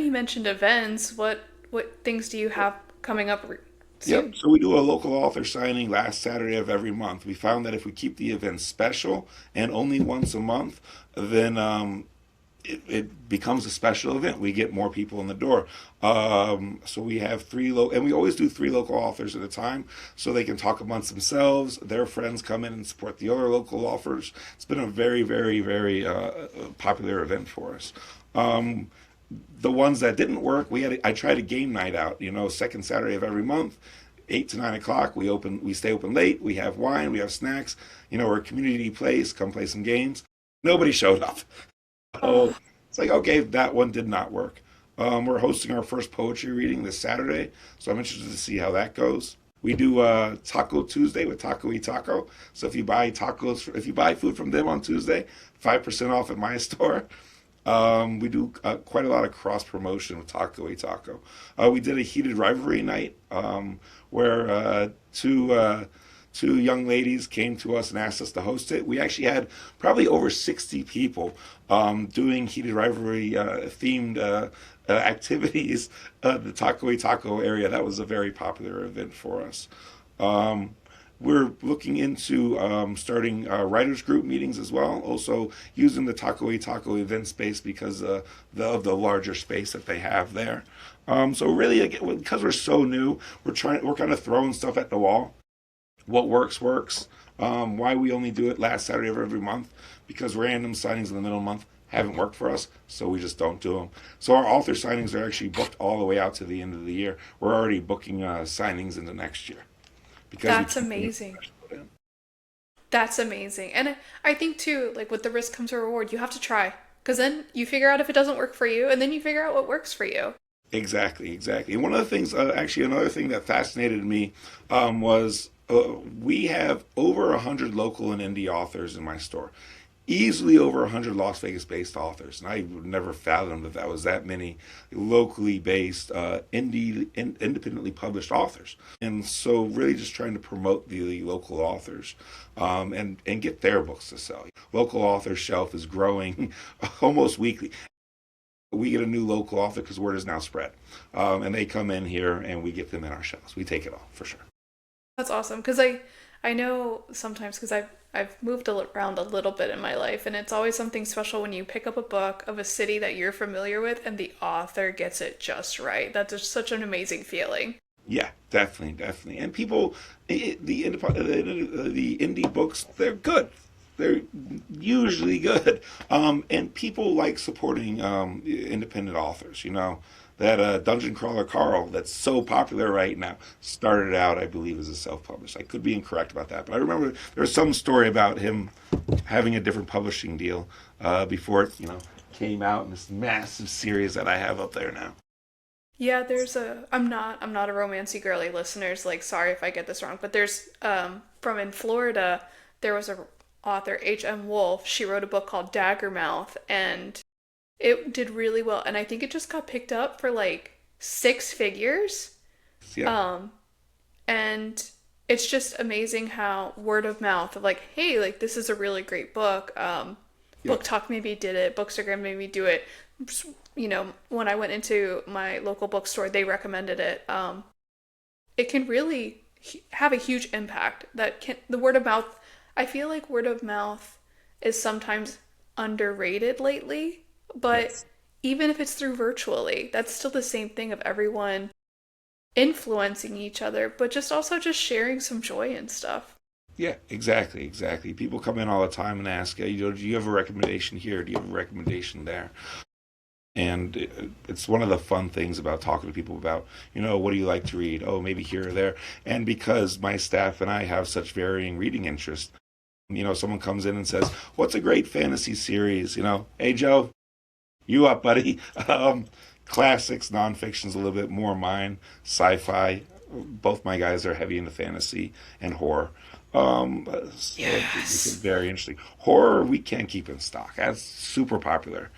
you mentioned events. What things do you have coming up Yep. soon? So we do a local author signing last Saturday of every month. We found that if we keep the event special and only once a month, then it becomes a special event. We get more people in the door. So we have and we always do three local authors at a time, so they can talk amongst themselves. Their friends come in and support the other local authors. It's been a very, very, very popular event for us. Um, the ones that didn't work, I tried a game night out. Second Saturday of every month, 8 to 9 o'clock. We stay open late. We have wine. We have snacks. We're a community place. Come play some games. Nobody showed up. Oh, Oh, it's like, okay, that one did not work. We're hosting our first poetry reading this Saturday, so I'm interested to see how that goes. We do Taco Tuesday with Taco y Taco. So if you buy food from them on Tuesday, 5% off at my store. We do quite a lot of cross promotion with Taco y Taco. We did a heated rivalry night where two young ladies came to us and asked us to host it. We actually had probably over 60 people doing heated rivalry themed activities the Taco y Taco area. That was a very popular event for us. Um, we're looking into starting writers group meetings as well. Also using the Taco y Taco event space because of the larger space that they have there. So really, again, because we're so new, we're kind of throwing stuff at the wall. What works works. Why we only do it last Saturday of every month, because random signings in the middle of the month haven't worked for us, so we just don't do them. So our author signings are actually booked all the way out to the end of the year. We're already booking signings into next year because we that's can't make amazing. it. That's amazing. And I think too, like with the risk comes a reward. You have to try. Because then you figure out if it doesn't work for you, and then you figure out what works for you. Exactly, exactly. And one of the things, actually, another thing that fascinated me was we have over 100 local and indie authors in my store. Easily over 100 Las Vegas based authors. And I would never fathom that was that many locally based, independently published authors. And so, really just trying to promote the local authors and get their books to sell. Local author shelf is growing almost weekly. We get a new local author because word is now spread. And they come in here and we get them in our shelves. We take it all for sure. That's awesome. Because I know sometimes because I've moved around a little bit in my life, and it's always something special when you pick up a book of a city that you're familiar with and the author gets it just right. That's just such an amazing feeling. Yeah, definitely, definitely. And people, the indie books, they're good. They're usually good. And people like supporting independent authors. That Dungeon Crawler Carl, that's so popular right now, started out, I believe, as a self-published. I could be incorrect about that, but I remember there was some story about him having a different publishing deal before it, came out in this massive series that I have up there now. Yeah, there's a I'm not a romancy girly listeners, like sorry if I get this wrong, but there's from in Florida, there was a author H.M. Wolf. She wrote a book called Daggermouth and it did really well and I think it just got picked up for like six figures. Yeah, Um and it's just amazing how word of mouth of like, hey, like this is a really great book. yep. BookTok maybe did it, Bookstagram made me do it. When I went into my local bookstore, they recommended it. It can really have a huge impact. The word of mouth. I feel like word of mouth is sometimes underrated lately, but Yes. even if it's through virtually, that's still the same thing of everyone influencing each other, but just also just sharing some joy and stuff. Yeah, exactly, exactly. People come in all the time and ask, do you have a recommendation here? Do you have a recommendation there? And it's one of the fun things about talking to people about, what do you like to read? Oh, maybe here or there. And because my staff and I have such varying reading interests, someone comes in and says, "What's a great fantasy series?" Hey Joe, you up, buddy? Um, Classics, nonfiction's a little bit more mine. Sci-fi, both my guys are heavy into fantasy and horror. So it's Yes. very interesting. Horror we can't keep in stock. That's super popular.